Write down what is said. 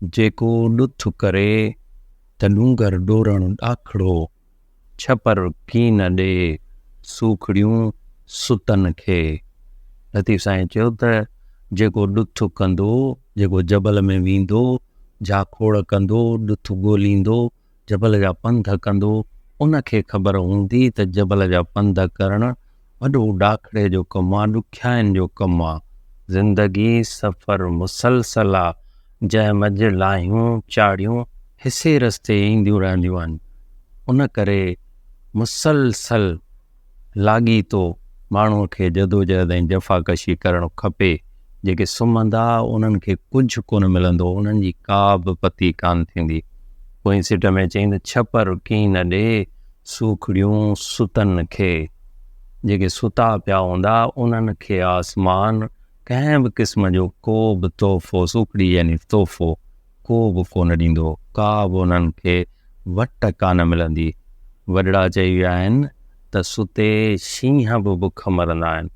जेको ॾुथ करे त डूंगर डोरण ॾाखड़ो, छपर की न ॾे सूखड़ियूं सुतन खे। लतीफ़ साईं चयो त जेको ॾुथ कंदो, जेको जबल में वेंदो, झाखोड़ कंदो, ॾुथ ॻोल्हींदो, जबल जा पंध कंदो, उनखे ख़बर हूंदी त जबल जा पंध करणु वॾो ॾाखड़े जो कमु आहे, ॾुखियाईनि जो कमु आहे। ज़िंदगी सफ़र मुसलसल आहे, जंहिं मंझि लाहियूं चाढ़ियूं हिसे रस्ते ईंदियूं रहंदियूं आहिनि। उन करे मुसलसल लाॻीतो माण्हूअ खे जदोजहद ऐं जफ़ाकशी करणु खपे। जेके सुम्हंदा उन्हनि खे कुझु कोन मिलंदो, उन्हनि जी का बि पती कान थींदी। पोइ सिट में चईं त छपर की न ॾे सूखड़ियूं सुतन खे। जेके सुता पिया हूंदा उन्हनि खे आसमान कंहिं बि क़िस्म जो को बि तोहफ़ो, सूखड़ी यानी तोहफ़ो को बि कोन ॾींदो, का बि उन्हनि खे वट कान मिलंदी। वॾड़ा चई विया आहिनि त सुते शींहं बि बुख मरंदा आहिनि।